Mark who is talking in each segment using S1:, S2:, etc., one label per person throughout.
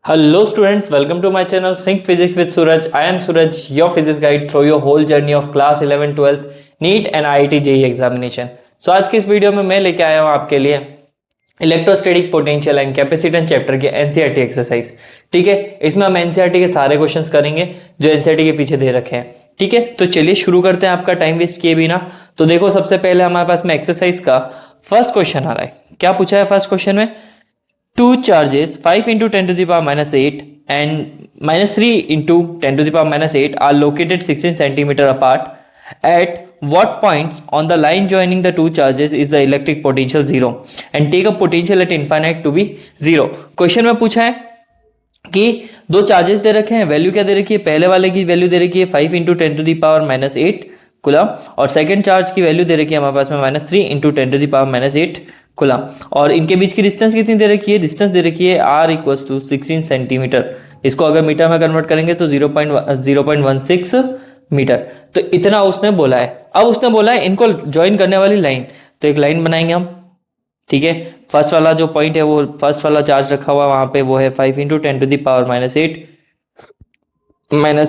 S1: Hello students, welcome to my channel Sync Physics with Suraj. I am Suraj, your physics guide through your whole journey of class 11, 12, NEET and IIT JEE examination. So आज की इस video में मैं लेके आया हूँ आपके लिए electrostatic potential and capacitance chapter के एनसीईआरटी एक्सरसाइज। ठीक है, इसमें हम एनसीईआरटी के सारे क्वेश्चंस करेंगे जो एनसीईआरटी के पीछे दे रखे हैं। ठीक है, तो चलिए शुरू करते हैं आपका टाइम वेस्ट किए बिना। तो देखो, सबसे पहले हमारे पास में एक्सरसाइज का फर्स्ट क्वेश्चन आ रहा है। क्या पूछा है फर्स्ट क्वेश्चन में? Two charges 5 into 10 to the power minus 8 and minus 3 into 10 to the power minus 8 are located 16 centimeter apart. At what points on the line joining the two charges is the electric potential zero and take a potential at infinite to be zero. Question में पूछा है कि दो charges दे रखे हैं, value क्या दे रखी है? पहले वाले की वैल्यू दे रखी है 5 into 10 to the power minus 8 coulomb और सेकंड चार्ज की वैल्यू दे रखी है हमारे पास में minus 3 into 10 to the power minus 8 coulomb. और इनके बीच की डिस्टेंस कितनी दे रखी है? डिस्टेंस दे रखी है r इक्वल्स टू 16 सेंटीमीटर। इसको अगर मीटर में कन्वर्ट करेंगे तो 0.16 मीटर। तो इतना उसने बोला है। अब उसने बोला है इनको ज्वाइन करने वाली लाइन, तो एक लाइन बनाएंगे हम। ठीक है, फर्स्ट वाला जो पॉइंट है वो फर्स्ट वाला चार्ज रखा हुआ वहां पे वो है 5 into 10 to the power minus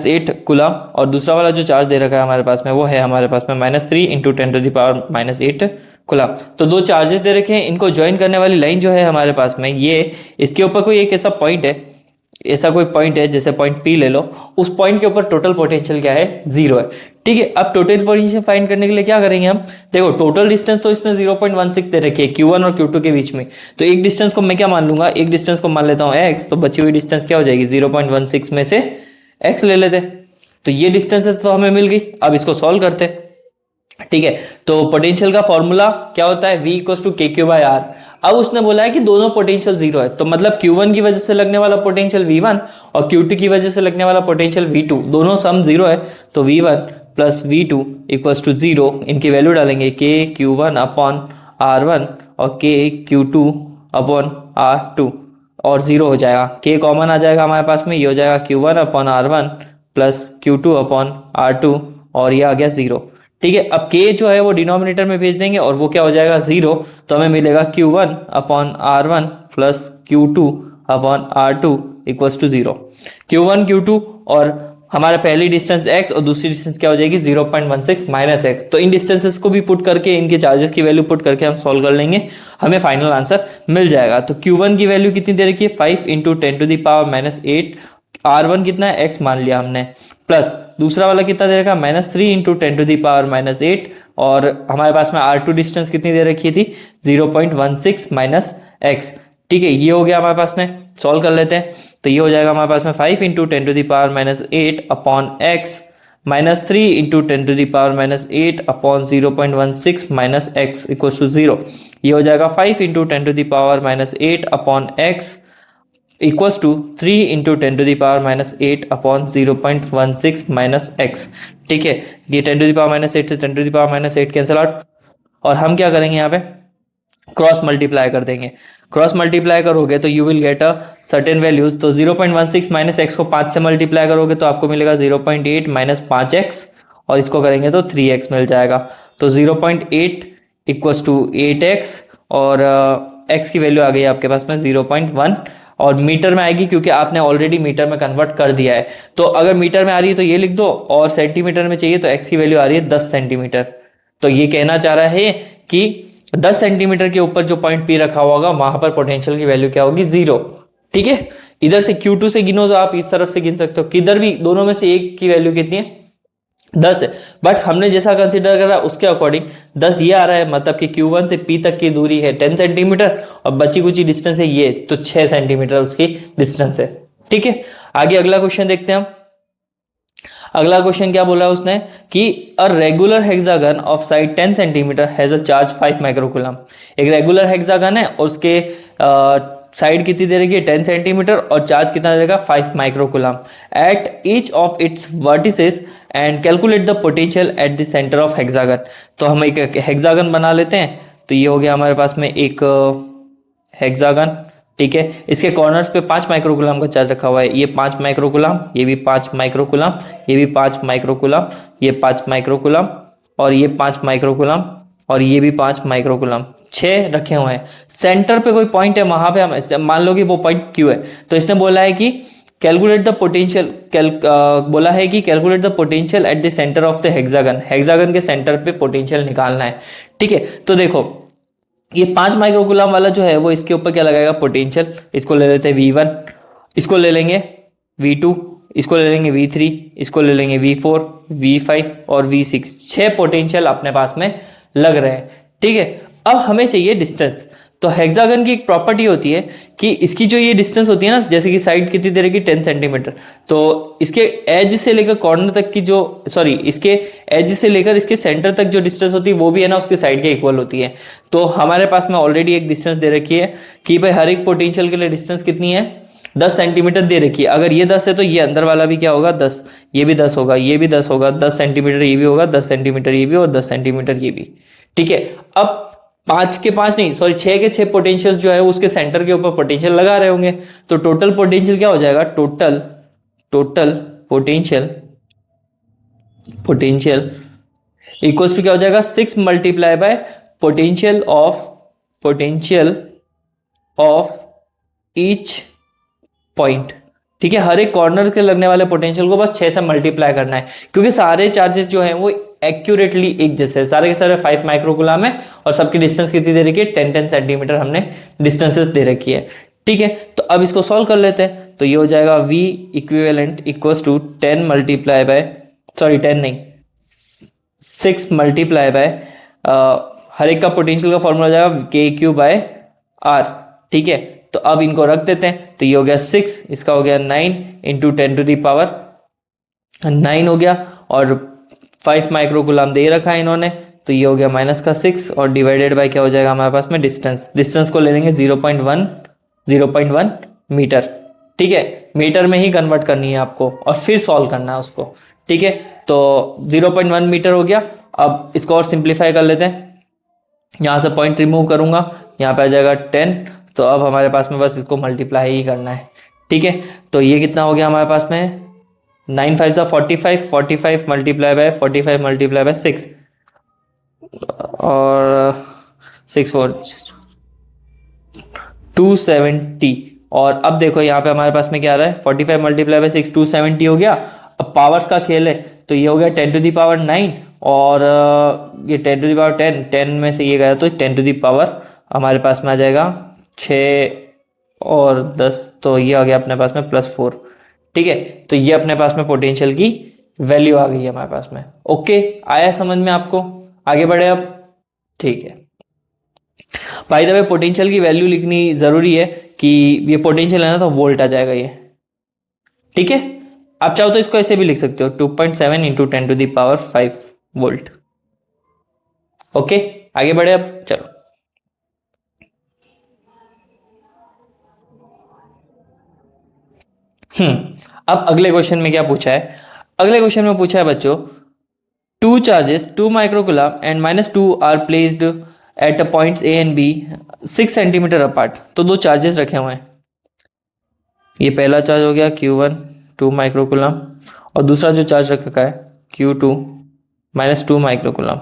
S1: 8 coulomb और दूसरा वाला जो चार्ज दे रखा है हमारे पास में वो है हमारे पास में minus 3 into 10 to the power minus 8 coulomb. तो दो चार्जेस दे रखे हैं, इनको ज्वाइन करने वाली लाइन जो है हमारे पास में ये, इसके ऊपर कोई एक ऐसा पॉइंट है, ऐसा कोई पॉइंट है जैसे पॉइंट P ले लो, उस पॉइंट के ऊपर टोटल पोटेंशियल क्या है? जीरो है। ठीक है, अब टोटल पोटेंशियल फाइंड करने के लिए क्या करेंगे हम? देखो, टोटल डिस्टेंस तो इसने 0.16 दे रखी है Q1 और Q2 के बीच में। तो एक डिस्टेंस को मैं क्या मान लूंगा? एक डिस्टेंस को मान लेता हूँ x, तो बची हुई डिस्टेंस क्या हो जाएगी? 0.16 में से x ले लेते। तो ये डिस्टेंसेस तो हमें मिल गई। अब इसको सॉल्व करते। ठीक है, तो पोटेंशियल का फॉर्मूला क्या होता है? V equals to KQ/R। अब उसने बोला है कि दोनों पोटेंशियल जीरो है, तो मतलब Q1 की वजह से लगने वाला पोटेंशियल V1 और Q2 की वजह से लगने वाला पोटेंशियल V2, दोनों सम जीरो है। तो V1 plus V2 equals to zero. इनकी वैल्यू डालेंगे KQ1 अपॉन R1 और KQ2 अपॉन R2 और जीरो हो जाएगा। K कॉमन आ जाएगा हमारे पास में, ये हो जाएगा Q1 upon R1 plus Q2 upon R2 और ये आ गया जीरो। ठीक है, अब K जो है वो डिनोमिनेटर में भेज देंगे और वो क्या हो जाएगा? जीरो। तो हमें मिलेगा Q1 upon R1 plus Q2 upon R2 equals to zero. Q1 Q2 और हमारा पहली डिस्टेंस x और दूसरी डिस्टेंस क्या हो जाएगी? 0.16 माइनस x। तो इन डिस्टेंसेस को भी पुट करके, इनके चार्जेस की वैल्यू पुट करके हम सॉल्व कर लेंगे, हमें फाइनल आंसर मिल जाएगा। तो Q1 की वैल्यू कितनी दे रखी है? 5 into 10 to the power minus 8। R1 कितना है? x मान लिया हमने, प्लस दूसरा वाला कितना दे रखा? Minus 3 into 10 to the power minus 8 और हमारे पास में R2 डिस्टेंस कितनी दे रखी थी? 0.16 माइनस x। ठीक है, ये हो गया हमारे पास में। सॉल्व कर लेते हैं, तो ये हो जाएगा हमारे पास में 5 into 10 to the power minus 8 upon x minus 3 into 10 to the power minus 8 upon 0.16 minus x equals to zero. ये हो जाएगा 5 into 10 to the power minus 8 upon x equals to 3 into 10 to the power minus 8 upon 0.16 minus x। ठीक है, ये 10 to the power minus 8 से 10 to the power minus 8 cancel out और हम क्या करेंगे यहाँ पे? क्रॉस मल्टीप्लाई कर देंगे। क्रॉस मल्टीप्लाई करोगे तो you will get a certain values. तो 0.16 माइनस एक्स को 5 से मल्टीप्लाई करोगे तो आपको मिलेगा 0.8 माइनस 5x और इसको करेंगे तो 3x मिल जाएगा। तो 0.8 इक्वल्स टू 8x और x की वैल्यू आ गई आपके पास में 0.1 और मीटर में आएगी क्योंकि आपने ऑलरेडी मीटर में कन्वर्ट कर दिया है। तो अगर मीटर में आ रही है तो ये लिख दो और सेंटीमीटर में चाहिए तो x की वैल्यू आ रही है 10 सेंटीमीटर। तो ये कहना चाह रहा है कि 10 सेंटीमीटर के ऊपर जो पॉइंट P रखा होगा वहां पर पोटेंशियल की वैल्यू क्या होगी? जीरो। ठीक है, इधर से Q2 से गिनो तो आप इस तरफ से गिन सकते हो, किधर भी, दोनों में से एक की वैल्यू कितनी है? 10 है। बट हमने जैसा कंसीडर करा उसके अकॉर्डिंग 10 ये आ रहा है, मतलब कि Q1 से P तक की दूरी है 10 सेंटीमीटर और बची कुछ डिस्टेंस है ये, तो 6 सेंटीमीटर उसकी डिस्टेंस है। ठीक है, आगे अगला क्वेश्चन देखते हैं हम। अगला क्वेश्चन क्या बोला है उसने कि a regular hexagon of side 10 centimetre has a charge 5 microcoulomb. एक रेगुलर हेक्सागन है और उसके साइड कितनी दे रही है? 10 सेंटीमीटर और चार्ज कितना दे देगा? 5 microcoulomb at each of its vertices and calculate the potential at the centre of hexagon. तो हम एक हेक्सागन बना लेते हैं। तो ये हो गया हमारे पास में एक हेक्सागन। ठीक है, इसके कॉर्नर्स पे 5 माइक्रोकूलम का चार्ज रखा हुआ है। ये 5 माइक्रोकूलम, ये भी 5 माइक्रोकूलम, ये भी 5 माइक्रोकूलम, ये 5 माइक्रोकूलम और ये 5 माइक्रोकूलम। और ये भी 5 माइक्रोकुलम, 6 रखे हुए हैं। सेंटर पे कोई पॉइंट है, वहां पे हम मान लो कि वो पॉइंट क्यू है, तो इसने बोला है कि कैलकुलेट द पोटेंशियल, बोला है कि calculate the potential at the centre of the hexagon, hexagon के सेंटर पे पोटेंशियल निकालना है। ठीक है, तो देखो ये 5 माइक्रोकुलम वाला जो है वो इसके ऊपर क्या लगाएगा, पोटेंशियल। इसको ले लेते हैं V1, इसको ले लेंगे V2, इसको ले लेंगे V3, इसको ले लेंगे V4, V5 और V6, 6 पोटेंशियल अपने पास में लग रहे हैं। ठीक है, अब हमें चाहिए डिस्टेंस। तो हेक्सागन की एक प्रॉपर्टी होती है कि इसकी जो ये डिस्टेंस होती है ना, जैसे कि साइड कितनी दे रखी, 10 सेंटीमीटर, तो इसके एज से लेकर कॉर्नर तक की जो, सॉरी, इसके एज से लेकर इसके सेंटर तक जो डिस्टेंस होती है वो भी है ना उसके साइड के इक्वल होती है। तो हमारे पास में ऑलरेडी एक डिस्टेंस दे रखी है कि भाई हर एक पोटेंशियल के लिए डिस्टेंस कितनी है, 10 सेंटीमीटर दे रखी है। अगर ये 10 है तो ये अंदर वाला भी क्या होगा, 10, ये भी 10 होगा, ये भी 10 होगा, 10 सेंटीमीटर ये भी होगा, 10 सेंटीमीटर ये भी और 10 सेंटीमीटर ये भी। ठीक है, अब 5 के 5 नहीं, सॉरी 6 के 6 पोटेंशियल जो है उसके सेंटर के ऊपर पोटेंशियल लगा रहे होंगे, तो टोटल पोटेंशियल क्या हो जाएगा, टोटल पोटेंशियल इक्वल्स टू क्या हो जाएगा, 6 multiply by potential of each point. ठीक है, हर एक कॉर्नर के लगने वाले पोटेंशियल को बस 6 से मल्टीप्लाई करना है, क्योंकि सारे चार्जेस जो हैं वो एक्यूरेटली एक जैसे है, सारे के सारे 5 माइक्रोकुलम है और सबकी डिस्टेंस कितनी दे रखी है, 10 सेंटीमीटर हमने डिस्टेंसेस दे रखी है। ठीक है, तो अब इसको सॉल्व कर लेते हैं। तो ये हो जाएगा V equivalent equals to 10 multiply by, sorry 10 नहीं, 6 मल्टीप्लाई बाय हर एक का पोटेंशियल का फॉर्मूला हो जाएगा KQ बाय R। ठीक है, तो अब इनको रख देते हैं, तो ये हो गया 6, इसका हो गया 9 इंटू 10 टू दी पावर 9 हो गया, और 5 माइक्रोकुलम दे रखा है इन्होंने, तो ये हो गया माइनस का 6 और डिवाइडेड बाय क्या हो जाएगा हमारे पास में, डिस्टेंस को ले लेंगे 0.1 मीटर। ठीक है, मीटर में ही कन्वर्ट करनी है आपको और फिर सॉल्व करना है उसको। ठीक है, तो 0.1 मीटर हो गया। अब इसको और सिंप्लीफाई कर लेते हैं, यहाँ से पॉइंट रिमूव करूंगा, यहाँ पे आ जाएगा 10, तो अब हमारे पास में बस इसको मल्टीप्लाई ही करना है। ठीक है, तो ये कितना हो गया हमारे पास में, 9 5 45, 45 मल्टीप्लाई बाय 45 मल्टीप्लाई बाय 6 और 6 4 270। और अब देखो यहाँ पे हमारे पास में क्या आ रहा है, 45 मल्टीप्लाई बाय 6 270 हो गया। अब पावर्स का खेल है, तो ये हो गया 10 टू दी पावर 9 और ये 10 टू दी पावर 10 में से ये गया तो 10 टू दी पावर हमारे पास में आ जाएगा 6 और 10, तो ये आ गया अपने पास में +4। ठीक है, तो ये अपने पास में पोटेंशियल की वैल्यू आ गई है हमारे पास में। ओके, आया समझ में आपको, आगे बढ़े अब। ठीक है, बाय द वे पोटेंशियल की वैल्यू लिखनी जरूरी है कि ये पोटेंशियल है ना, तो वोल्ट आ जाएगा ये। ठीक है, आप चाहो तो इसको ऐसे भी लिख सकते हो, 2.7 into 10 to the power 5 volt. Okay, आगे बढ़े अब, चलो। अब अगले क्वेश्चन में क्या पूछा है, अगले क्वेश्चन में पूछा है बच्चों, 2 charges 2 microcoulomb and -2 are placed at points A and B 6 centimetre apart. तो 2 चार्जेस रखे हुए हैं, ये पहला चार्ज हो गया Q1 2 माइक्रोकुलम और दूसरा जो चार्ज रख रखा है Q2 -2 माइक्रोकुलम।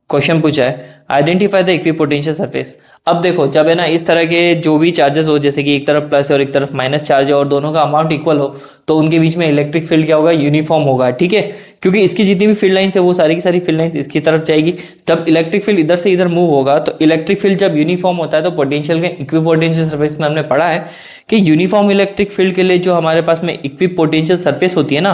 S1: क्वेश्चन पूछा है आइडेंटिफाई द इक्विपोटेंशियल सरफेस। अब देखो, जब है ना इस तरह के जो भी चार्जेस हो, जैसे कि एक तरफ प्लस और एक तरफ माइनस चार्ज है और दोनों का अमाउंट इक्वल हो, तो उनके बीच में इलेक्ट्रिक फील्ड क्या होगा, यूनिफॉर्म होगा। ठीक है, क्योंकि इसकी जितनी भी फील्ड लाइंस है वो सारी की सारी फील्ड लाइंस इसकी तरफ जाएगी। जब इलेक्ट्रिक फील्ड इधर से इधर मूव होगा, तो इलेक्ट्रिक फील्ड जब यूनिफॉर्म होता है, तो पोटेंशियल के इक्विपोटेंशियल सरफेस में हमने पढ़ा है कि यूनिफॉर्म इलेक्ट्रिक फील्ड के लिए जो हमारे पास में इक्विपोटेंशियल सरफेस होती है ना,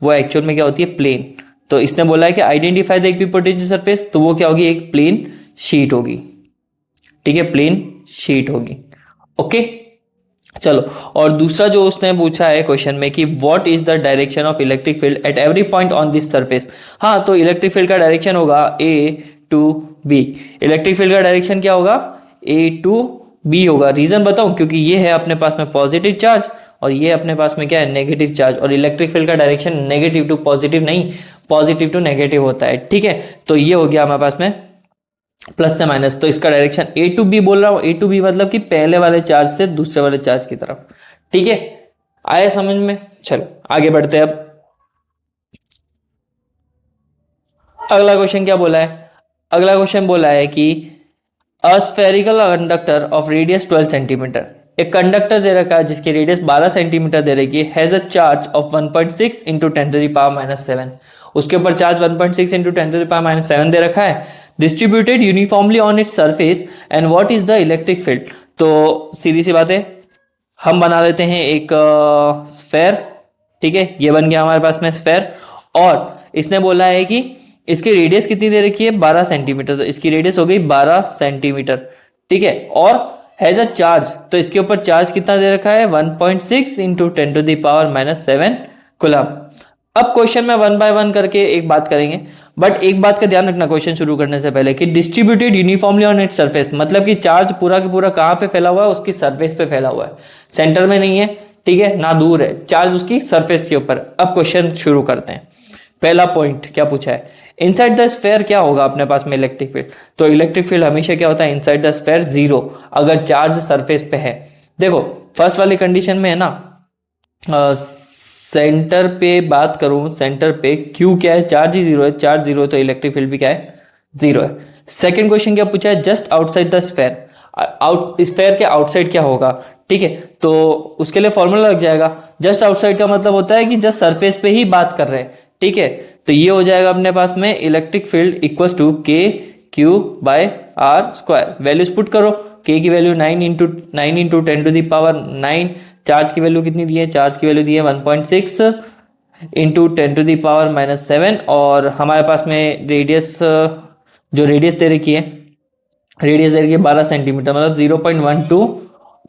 S1: वो एक्चुअल में क्या होती है, प्लेन। तो इसने बोला है कि आइडेंटिफाई द इक्विपोटेंशियल सरफेस, तो वो क्या होगी, एक प्लेन शीट होगी। ठीक है, प्लेन शीट होगी। ओके, चलो। और दूसरा जो उसने पूछा है क्वेश्चन में कि what is the direction of electric field at every point on this surface. हाँ, तो इलेक्ट्रिक फील्ड का डायरेक्शन होगा A to B। Electric field का डायरेक्शन क्या होगा, A to B होगा। रीजन बताऊं, क्योंकि ये है अपने पास में पॉजिटिव चार्ज और ये अपने पास में क्या है, नेगेटिव चार्ज। और इलेक्ट्रिक फील्ड का डायरेक्शन नेगेटिव टू पॉजिटिव नहीं, पॉजिटिव टू नेगेटिव होता है। ठीक है, तो ये हो गया हमारे पास में प्लस से माइनस, तो इसका डायरेक्शन A to B बोल रहा हूं। A to B मतलब कि पहले वाले चार्ज से दूसरे वाले चार्ज की तरफ। ठीक है, आया समझ में। चलो आगे बढ़ते हैं। अब अगला क्वेश्चन क्या बोला है, अगला क्वेश्चन बोला है कि a spherical conductor of radius 12 centimetre, एक कंडक्टर दे रखा है जिसकी रेडियस 12 सेंटीमीटर दे रखी है, has a charge of 1.6 into 10⁻⁻7, उसके ऊपर चार्ज 1.6 इंटू 10⁻⁻7 दे रखा है, distributed uniformly on its surface, and what is the electric field. तो सीधी सी बात है, हम बना लेते हैं एक स्फेयर, ठीक है, ये बन गया हमारे पास में स्फेयर, और इसने बोला है कि इसकी रेडियस कितनी दे रखी है, 12 सेंटीमीटर, तो इसकी रेडियस हो गई 12 सेंटीमीटर, ठीक है, और हैज अ चार्ज, तो इसके ऊपर चार्ज कितना दे रखा है, 1.6 इंटू 10⁻⁻7 कूलम। अब क्वेश्चन में वन बाय वन करके एक बात करेंगे, बट एक बात का ध्यान रखना क्वेश्चन शुरू करने से पहले कि distributed uniformly on its surface, मतलब कि चार्ज पूरा का पूरा कहाँ पे फैला हुआ है, उसकी सरफेस पे फैला हुआ है, सेंटर में नहीं है, ठीक है, ना दूर है, चार्ज उसकी सरफेस के ऊपर। अब क्वेश्चन शुरू करते हैं। पहला पॉइंट क्या पूछा है, इनसाइड द स्फेयर क्या होगा अपने पास में इलेक्ट्रिक फील्ड, तो इलेक्ट्रिक फील्ड हमेशा क्या होता है, इनसाइड द स्फेयर 0, अगर चार्ज सरफेस पे है। देखो फर्स्ट वाली कंडीशन में है ना, सेंटर पे बात करूं, सेंटर पे क्यू क्या है, चार्ज ही 0 है, चार्ज 0 है तो इलेक्ट्रिक फील्ड भी क्या है, 0 है। सेकंड क्वेश्चन क्या पूछा है, just outside the sphere, out sphere के आउटसाइड क्या होगा, ठीक है, तो उसके लिए फॉर्मूला लग जाएगा, जस्ट आउटसाइड का मतलब होता है कि जस्ट सरफेस पे ही बात कर रहे हैं, ठीक है, तो ये हो जाएगा अपने पास में electric field equals to K Q by R square. Values put करो, के की वैल्यू 9 इंटू 10⁻9, चार्ज की वैल्यू कितनी दी है, चार्ज की वैल्यू दी है 1.6 इंटू 10⁻⁻7, और हमारे पास में रेडियस, जो रेडियस दे रखी है, रेडियस दे रखी है 12 सेंटीमीटर, मतलब 0.12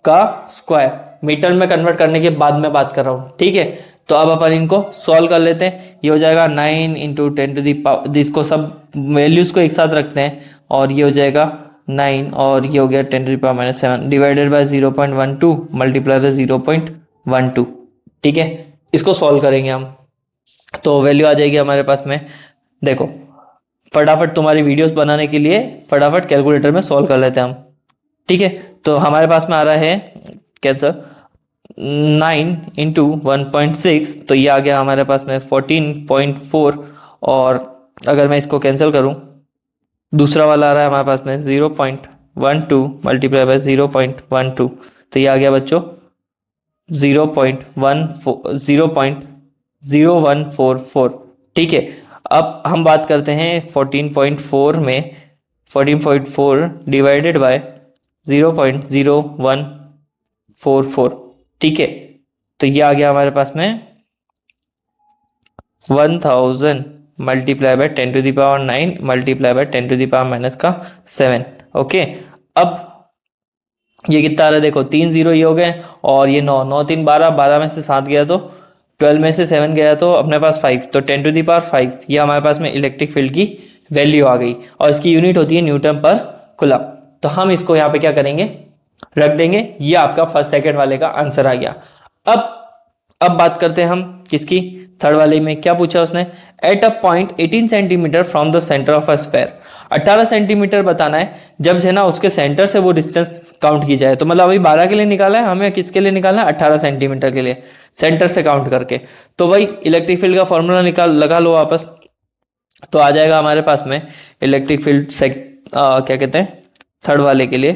S1: का स्क्वायर, मीटर में कन्वर्ट करने के बाद में बात कर रहा हूँ, ठीक है। तो अब अपन इनको सॉल्व कर लेते हैं, ये हो जाएगा 9 इंटू 10⁻, इसको सब वैल्यूज को एक साथ रखते हैं, और ये हो जाएगा 9, और ये हो गया 10⁻⁻7 डिवाइडेड बाय 0.12 मल्टीप्लाई बाय 0.12, ठीक है, इसको सॉल्व करेंगे हम, तो वैल्यू आ जाएगी हमारे पास में। देखो फटाफट तुम्हारी वीडियोस बनाने के लिए फटाफट कैलकुलेटर में सॉल्व कर लेते हैं हम, ठीक है। तो हमारे पास में आ रहा है कैंसर 9 इंटू 1.6, तो ये आ गया हमारे पास में 14.4, और अगर मैं इसको कैंसिल करूं, दूसरा वाला आ रहा है हमारे पास में 0.12 मल्टीप्लाई बाय 0.12, तो ये आ गया बच्चों 0.0144, ठीक है। अब हम बात करते हैं 14.4 में, 14.4 डिवाइडेड बाय 0.0144, ठीक है, तो ये आ गया हमारे पास में 1000 multiply by 10⁻9 multiply by 10⁻⁻7, okay. अब ये कितना आ रहा है, देखो 3 0 ये हो गए, और ये 9 9 3 12, 12 में से 7 गया तो 12 में से 7 गया तो अपने पास 5, तो 10⁻5, ये हमारे पास में इलेक्ट्रिक फील्ड की वैल्यू आ गई, और इसकी यूनिट होती है न्यूटन पर कूलम। तो हम इसको यहाँ पे क्या करेंगे, रख देंगे, ये आपका फर्स्ट सेकंड वाले का आंसर आ गया। अब बात करते हैं हम किसकी, थर्ड वाले में क्या पूछा उसने, at a point 18 centimetre from the centre of a sphere, 18 centimetre बताना है, जब है ना उसके सेंटर से वो डिस्टेंस काउंट की जाए, तो मतलब अभी 12 के लिए निकाला है हमें, किसके लिए निकालना है, 18 सेंटीमीटर के लिए, सेंटर से काउंट करके। तो वही इलेक्ट्रिक फील्ड का फॉर्मूला लगा लो वापस, तो आ जाएगा हमारे पास में इलेक्ट्रिक फील्ड से क्या कहते हैं थर्ड वाले के लिए,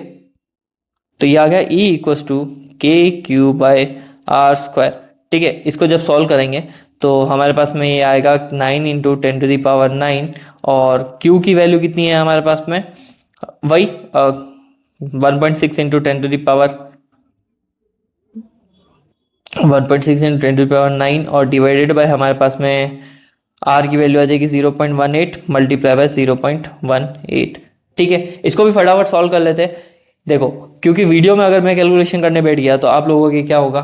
S1: तो ये आ गया E equals to K Q by R square, ठीक है। इसको जब सॉल्व करेंगे तो हमारे पास में ये आएगा 9 इंटू 10⁻9, और Q की वैल्यू कितनी है हमारे पास में, वही 1.6 इंटू 10⁻9 और डिवाइडेड बाय हमारे पास में R की वैल्यू आ जाएगी 0.18 मल्टीप्लाई बाय 0.18, ठीक है। इसको भी फटाफट सॉल्व कर लेते हैं। देखो क्योंकि वीडियो में अगर मैं कैलकुलेशन करने बैठ गया तो आप लोगों की क्या होगा,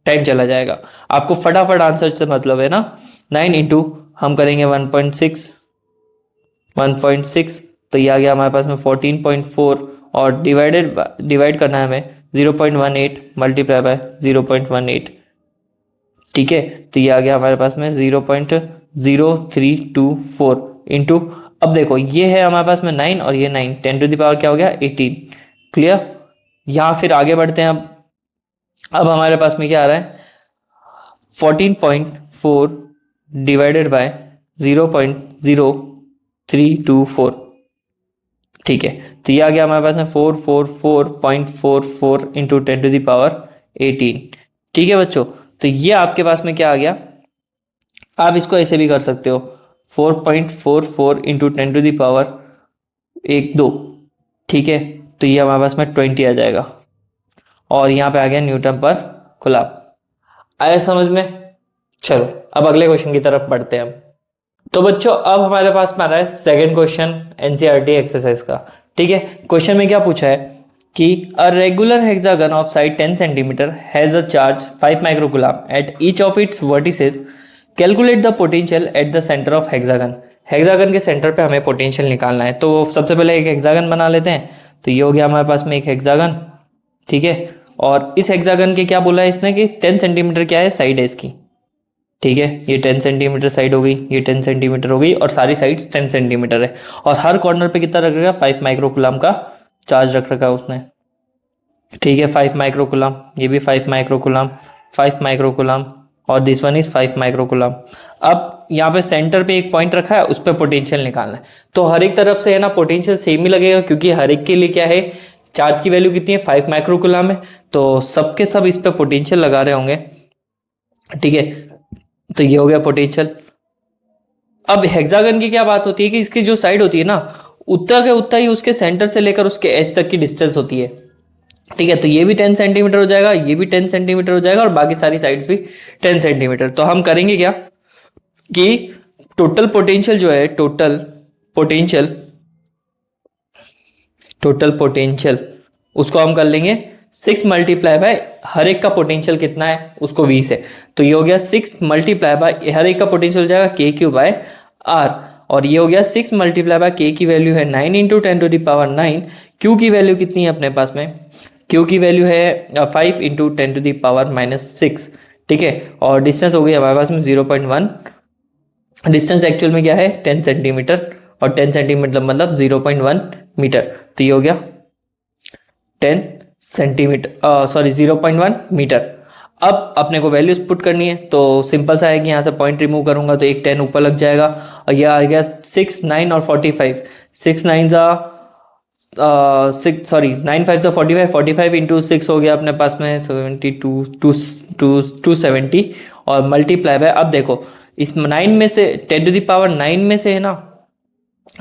S1: टाइम चला जाएगा, आपको फटाफट आंसर से मतलब है ना। 9 इंटू हम करेंगे 1.6, तो ये आ गया हमारे पास में 14.4, और डिवाइड करना है हमें 0.18 मल्टीप्लाई बाय 0.18, ठीक है। तो ये आ गया हमारे पास में 0.0324 इंटू, अब देखो ये है हमारे पास में 9 और ये 9, 10 टू द पावर क्या हो गया 18, क्लियर। यहाँ फिर आगे बढ़ते हैं। अब हमारे पास में क्या आ रहा है 14.4 डिवाइडेड बाय 0.0324, ठीक है, तो ये आ गया हमारे पास में 444.44 इंटू 10⁻18। ठीक है बच्चों, तो ये आपके पास में क्या आ गया, आप इसको ऐसे भी कर सकते हो 4.44 इंटू 10⁻12। ठीक है, तो ये हमारे पास में 20 आ जाएगा और यहाँ पे आ गया न्यूटन पर कूलम। आया समझ में? चलो अब अगले क्वेश्चन की तरफ बढ़ते हैं हम। तो बच्चों अब हमारे पास में आ रहा है सेकंड क्वेश्चन एनसीईआरटी एक्सरसाइज का। ठीक है, क्वेश्चन में क्या पूछा है कि a regular hexagon of side 10 centimetre has a charge 5 microcoulomb at each of its vertices, calculate the potential at the centre of hexagon. Hexagon के सेंटर पे हमें पोटेंशियल निकालना है। तो सबसे पहले एक हेक्सागन बना लेते हैं। तो ये हो गया हमारे पास में एक हेक्सागन। ठीक है, और इस हेक्सागन के क्या बोला है इसने कि 10 सेंटीमीटर क्या है, साइड है इसकी। ठीक है, ये 10 सेंटीमीटर साइड हो गई, ये 10 सेंटीमीटर हो गई और सारी साइड्स 10 सेंटीमीटर है। और हर कॉर्नर पे कितना रख रखा है, 5 माइक्रोकूलम का चार्ज रख रखा है उसने। ठीक है, 5 माइक्रोकूलम, ये भी 5 माइक्रोकूलम, 5 माइक्रोकूलम और दिस वन इज 5 माइक्रोकूलम। अब यहाँ पे सेंटर पे एक पॉइंट रखा है, उस पर पोटेंशियल निकालना है। तो हर एक तरफ से है ना पोटेंशियल सेम ही लगेगा, क्योंकि हर एक के लिए क्या है, चार्ज की वैल्यू कितनी है, 5 माइक्रोकूलम है। तो सबके सब इस पे पोटेंशियल लगा रहे होंगे। ठीक है, तो ये हो गया पोटेंशियल। अब हेक्सागन की क्या बात होती है कि इसकी जो साइड होती है ना, उतना के उतना ही उसके सेंटर से लेकर उसके एज तक की डिस्टेंस होती है। ठीक है, तो ये भी 10 सेंटीमीटर हो जाएगा, ये भी 10 सेंटीमीटर हो जाएगा और बाकी सारी साइड्स भी 10 सेंटीमीटर। तो हम करेंगे क्या कि टोटल पोटेंशियल जो है, टोटल पोटेंशियल उसको हम कर लेंगे 6 मल्टीप्लाई बाय हर एक का पोटेंशियल कितना है उसको v से। तो ये हो गया 6 मल्टीप्लाई बाय हर एक का पोटेंशियल हो जाएगा के क्यू बाय आर। और ये हो गया 6 मल्टीप्लाई बाय के की वैल्यू है 9 इंटू 10⁻9। क्यू की वैल्यू कितनी है अपने पास में, क्यू की वैल्यू है 5 इंटू 10⁻6। ठीक है, और डिस्टेंस हो गई हमारे पास में 0.1। डिस्टेंस एक्चुअल में क्या है 10 सेंटीमीटर और 10 सेंटीमीटर मतलब 0.1 मीटर। तो ये हो गया 10 सेंटीमीटर, सॉरी 0.1 मीटर। अब अपने को वैल्यूज पुट करनी है, तो सिंपल सा है कि यहाँ से पॉइंट रिमूव करूंगा तो एक 10 ऊपर लग जाएगा और यह आ गया 6, 9 और 45। 6 9 जा 6 सॉरी 9 5 जा 45, 45 इंटू 6 हो गया अपने पास में 270 और मल्टीप्लाई बाय। अब देखो इस 9 में से 10⁻9 में से है ना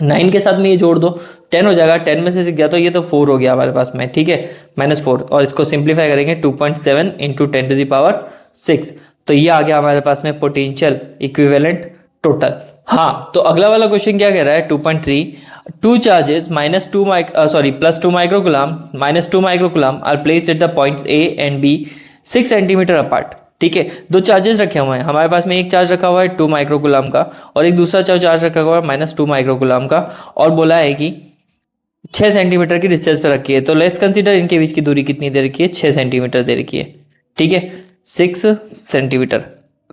S1: 9 के साथ में ये जोड़ दो 10 हो जाएगा, 10 में से गया तो ये तो 4 हो गया हमारे पास में। ठीक है, -4 और इसको सिंप्लीफाई करेंगे 2.7 इंटू 10⁻6। तो ये आ गया हमारे पास में पोटेंशियल इक्विवेलेंट टोटल। हाँ, तो अगला वाला क्वेश्चन क्या कह रहा है 2.3, two charges +2 microcoulomb -2 microcoulomb are placed at the points A and B 6 centimetre apart. ठीक है, दो चार्जेस रखे हुए हैं हमारे पास में, एक चार्ज रखा हुआ है 2 माइक्रोकूलम का और एक दूसरा चार्ज रखा हुआ है -2 माइक्रोकूलम का, और बोला है कि 6 सेंटीमीटर की डिस्टेंस पे रखी है। तो लेट्स कंसीडर इनके बीच की दूरी कितनी दे रखी है, 6 सेंटीमीटर दे रखी है। ठीक है, 6 सेंटीमीटर।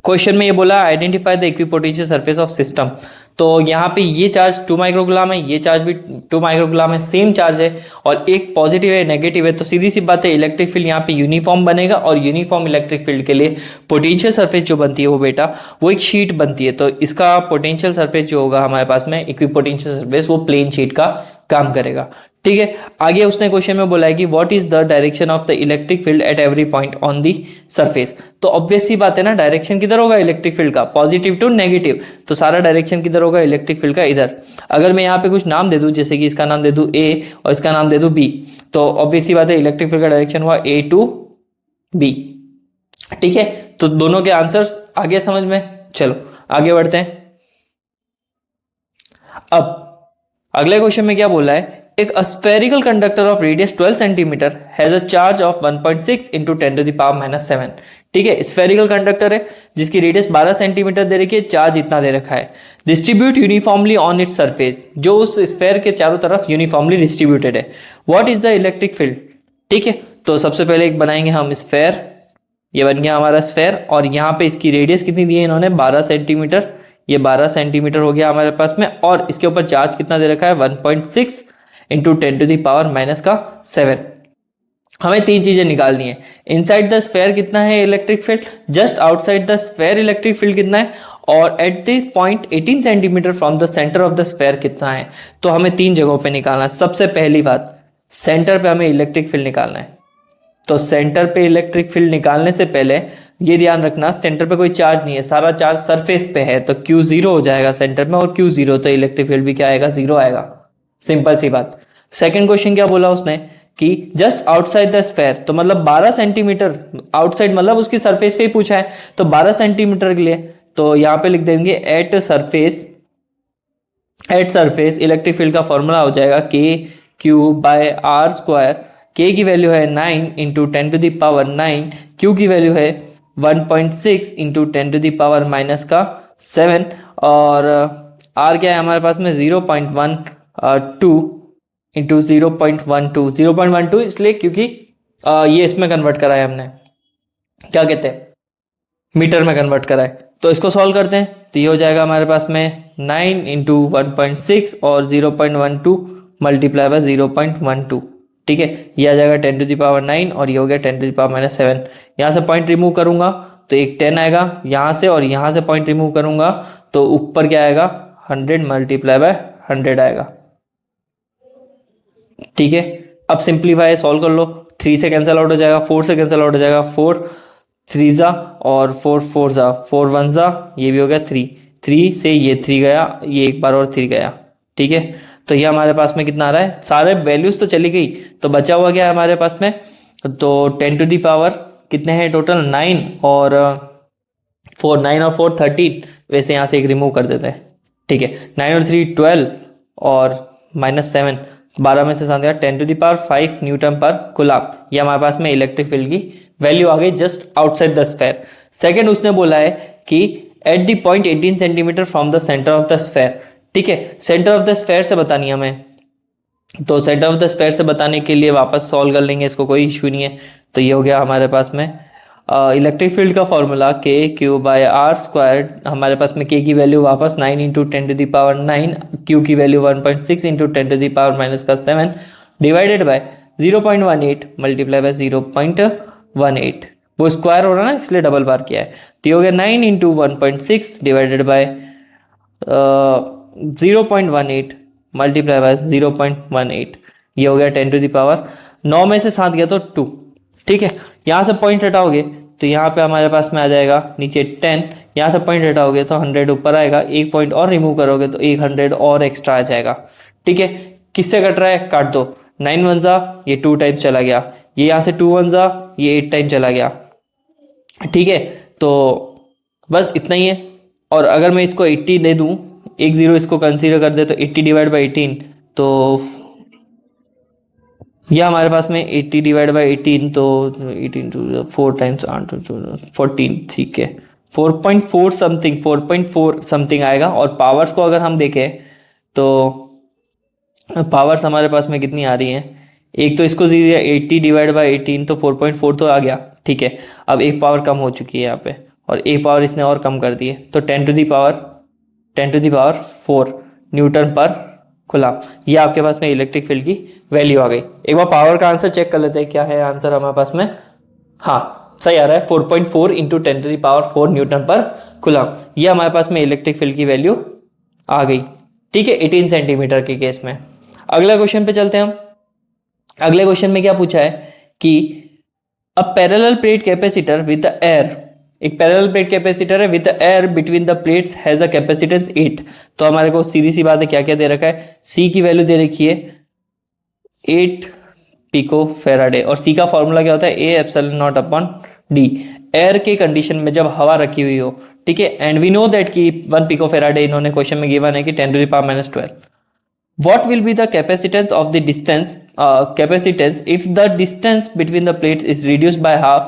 S1: क्वेश्चन में ये बोला identify the equipotential surface of system. तो यहाँ पे ये चार्ज 2 माइक्रोकूलम है, ये चार्ज भी 2 माइक्रोकूलम है, सेम चार्ज है और एक पॉजिटिव है नेगेटिव है। तो सीधी सी बात है इलेक्ट्रिक फील्ड यहाँ पे यूनिफॉर्म बनेगा और यूनिफॉर्म इलेक्ट्रिक फील्ड के लिए पोटेंशियल सरफेस जो बनती है वो बेटा वो एक शीट बनती है। तो इसका पोटेंशियल सरफेस जो होगा हमारे पास में इक्विपोटेंशियल सरफेस वो प्लेन शीट का काम करेगा। ठीक है, आगे उसने क्वेश्चन में बोला है कि what is the direction of the electric field at every point on the surface. तो ऑब्वियस सी बात है ना, डायरेक्शन किधर होगा इलेक्ट्रिक फील्ड का, पॉजिटिव टू नेगेटिव। तो सारा डायरेक्शन किधर होगा इलेक्ट्रिक फील्ड का, इधर। अगर मैं यहाँ पे कुछ नाम दे दूं, जैसे कि इसका नाम दे दूं ए और इसका नाम दे दूं बी, तो ऑब्वियस सी बात है इलेक्ट्रिक फील्ड का डायरेक्शन हुआ ए टू बी। ठीक है, तो दोनों के आंसर्स आगे समझ में। चलो आगे बढ़ते हैं। अब अगले क्वेश्चन में क्या बोला है, एक spherical conductor of radius 12 centimetre has a charge of 1.6 into 10⁻⁷। ठीक है, स्फेरिकल कंडक्टर है जिसकी रेडियस 12 सेंटीमीटर दे रखी है, चार्ज इतना दे रखा है। Distribute uniformly on its surface, जो उस स्फेयर के चारों तरफ यूनिफॉर्मली डिस्ट्रीब्यूटेड है। What is the electric field. ठीक है, तो सबसे पहले एक बनाएंगे हम स्फेयर, ये बन गया हमारा स्फेयर और यहाँ पे इसकी रेडियस कितनी दी है इन्होंने 12 सेंटीमीटर, ये 12 सेंटीमीटर हो गया हमारे पास में और इसके ऊपर चार्ज कितना दे रखा है 1.6 इंटू 10⁻⁷। हमें तीन चीजें निकालनी है। इनसाइड द स्फेयर कितना है electric field, just outside the sphere electric field कितना है, और at this point 18 centimetre from the centre of the sphere कितना है। तो हमें तीन जगहों पे निकालना है। सबसे पहली बात, सेंटर पे हमें इलेक्ट्रिक फील्ड निकालना है। तो सेंटर पे इलेक्ट्रिक फील्ड निकालने से पहले ये ध्यान रखना, सेंटर पे कोई चार्ज नहीं है, सारा चार्ज सरफेस पे है, तो Q जीरो हो जाएगा सेंटर में, और Q जीरो तो इलेक्ट्रिक फील्ड भी क्या आएगा, जीरो आएगा। सिंपल सी बात। सेकंड क्वेश्चन क्या बोला उसने कि जस्ट आउटसाइड द स्फेयर, तो मतलब 12 सेंटीमीटर आउटसाइड, मतलब उसकी सरफेस पे ही पूछा है, तो 12 सेंटीमीटर के लिए तो यहाँ पे लिख देंगे एट सरफेस इलेक्ट्रिक फील्ड का फॉर्मूला हो जाएगा Q/r²। K की वैल्यू है 9 इंटू 10⁻⁹, Q की वैल्यू है 1.6 इंटू 10⁻⁻7, और R क्या है हमारे पास में 0.12 इंटू 0.12 इसलिए क्योंकि ये इसमें कन्वर्ट करा है हमने, क्या कहते हैं, मीटर में कन्वर्ट करा है। तो इसको सॉल्व करते हैं, तो ये हो जाएगा हमारे पास में 9 इंटू 1.6 और 0.12 मल्टीप्लाई बाय 0.12, ठीक है। ये आ जाएगा 10⁻⁹ और ये हो गया 10⁻⁷। यहाँ से पॉइंट रिमूव करूंगा तो एक 10 आएगा यहाँ से, और यहाँ से पॉइंट रिमूव करूंगा तो ऊपर क्या आएगा, 100 मल्टीप्लाई बाय 100 आएगा, ठीक है। अब सिंप्लीफाई सॉल्व कर लो, 3 से कैंसिल आउट हो जाएगा, 4 से कैंसिल आउट हो जाएगा, 4 3 जा और 4 4 जा, 4 1 जा, ये भी हो गया 3 से ये 3 गया, ये एक बार और 3 गया, ठीक है। तो ये हमारे पास में कितना आ रहा है, सारे वैल्यूज तो चली गई, तो बचा हुआ क्या है हमारे पास में, तो 10 टू दी पावर कितने हैं टोटल, 9 और 4 13, वैसे यहाँ से एक रिमूव कर देते हैं, ठीक है। 9 और 3 12 और -7, 12 में से 7 गया, 10 to the power 5 Newton per coulomb. ये हमारे पास में इलेक्ट्रिक फील्ड की वैल्यू आ गई just outside the sphere. Second उसने बोला है कि at the point 18 centimetre from the centre of the sphere, ठीक है। सेंटर ऑफ द स्फेयर से बतानी हमें, तो सेंटर ऑफ द स्फेयर से बताने के लिए वापस सॉल्व कर लेंगे इसको, कोई इशू नहीं है। तो ये हो गया हमारे पास में इलेक्ट्रिक फील्ड का फॉर्मूला K/Q/r², हमारे पास में K की वैल्यू वापस 9 इंटू 10⁻⁹, Q की value 1.6 into 10⁻⁻7 divided by 0.18 multiply by 0.18, वो स्क्वायर हो रहा है ना इसलिए डबल बार किया है। तो ये हो गया 9 into 1.6 divided by 0.18 multiply by 0.18, ये हो गया 10 टू दी पावर 9 में से 7 गया तो 2, ठीक है। यहाँ से पॉइंट हटाओगे तो यहाँ पे हमारे पास में आ जाएगा नीचे 10, यहाँ से पॉइंट हटाओगे तो 100 ऊपर आएगा, एक पॉइंट और रिमूव करोगे तो 100 और एक्स्ट्रा आ जाएगा, ठीक है। किससे कट रहा है, काट दो, 9 1 जा, ये 2 टाइम्स चला गया, ये यहाँ से 2 1 जा, ये 8 टाइम चला गया, ठीक है। तो बस इतना ही है। और अगर मैं इसको 80 दे दूँ, एक जीरो इसको कंसीडर कर दे, तो 80 डिवाइड बाई 18, तो यह हमारे पास में 80 डिवाइड बाई 18, तो 18 टू 4 टाइम्स 8 14, ठीक है, 4.4 समथिंग आएगा। और पावर्स को अगर हम देखें तो पावर्स हमारे पास में कितनी आ रही हैं, एक तो इसको 80 डिवाइड बाई 18 तो 4.4 तो आ गया, ठीक है। अब एक पावर कम हो चुकी है यहाँ पे, और एक पावर इसने और कम कर दी है, तो 10 to the power 4 newton per coulomb. ये आपके पास में इलेक्ट्रिक फील्ड की वैल्यू आ गई। एक बार पावर का आंसर चेक कर लेते हैं, क्या है आंसर हमारे पास में, हाँ सही आ रहा है, 4.4 into 10 to the power 4 newton per coulomb. ये हमारे पास में इलेक्ट्रिक फील्ड की वैल्यू आ गई, ठीक है, 18 सेंटीमीटर के केस में। अगला क्वेश्चन पे चलते हैं हम। अगले क्वेश्चन में क्या पूछा है कि अ parallel plate capacitor with the air, एक पैरेलल प्लेट कैपेसिटर है with air between the plates has a capacitance 8। तो हमारे को सीधी सी बात है, क्या क्या दे रखा है, सी की वैल्यू दे रखी है 8 पिको फेराडे, और सी का फॉर्मूला क्या होता है, A epsilon not upon D. Air के कंडीशन में जब हवा रखी हुई हो, ठीक है, एंड वी नो दैट कि 1 पिको फेराडे इन्होंने क्वेश्चन में गिवन है कि 10 to the power -12। What will be the capacitance of the capacitance if the distance between the plates is reduced by half?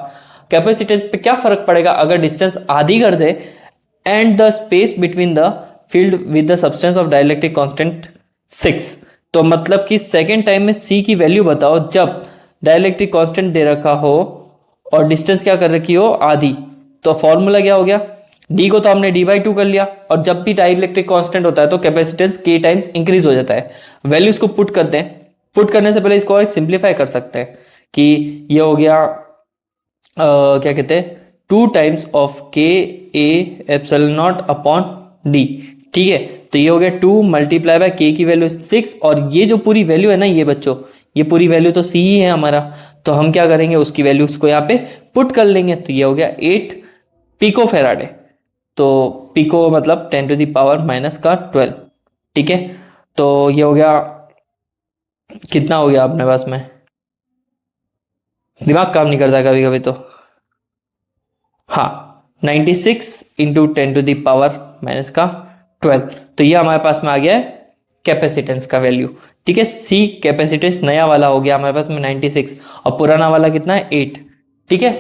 S1: Capacitance पे क्या फर्क पड़ेगा अगर डिस्टेंस आधी कर दे, and the space between the field with the substance of dielectric constant 6। तो मतलब कि सेकेंड टाइम में सी की वैल्यू बताओ जब डाइलेक्ट्रिक कांस्टेंट दे रखा हो और डिस्टेंस क्या कर रखी हो, आधी। तो फॉर्मूला क्या हो गया, डी को तो हमने d/2 कर लिया, और जब भी डाइलेक्ट्रिक कांस्टेंट होता है तो कैपेसिटेंस k टाइम्स इंक्रीज हो जाता है। वैल्यूज को पुट करते हैं, पुट करने से पहले इसको और एक सिंप्लीफाई कर सकते हैं, कि ये हो गया क्या कहते हैं 2 टाइम्स ऑफ के A epsilon not upon D. ठीक है, तो ये हो गया 2 मल्टीप्लाई बाय के की वैल्यू 6, और ये जो पूरी वैल्यू है ना ये बच्चों, ये पूरी वैल्यू तो सी ही है हमारा, तो हम क्या करेंगे उसकी वैल्यूज को यहाँ पे पुट कर लेंगे। तो ये हो गया 8 पिको फेराडे, तो पिको मतलब 10 टू द पावर माइनस का 12। ठीक है, तो ये हो गया, कितना हो गया अपने पास में, दिमाग काम नहीं करता कभी कभी तो, हाँ 96 into 10 to the power minus का 12। तो ये हमारे पास में आ गया है कैपेसिटेंस का वैल्यू। ठीक है, सी कैपेसिटेंस नया वाला हो गया हमारे पास में 96, और पुराना वाला कितना है 8। ठीक है,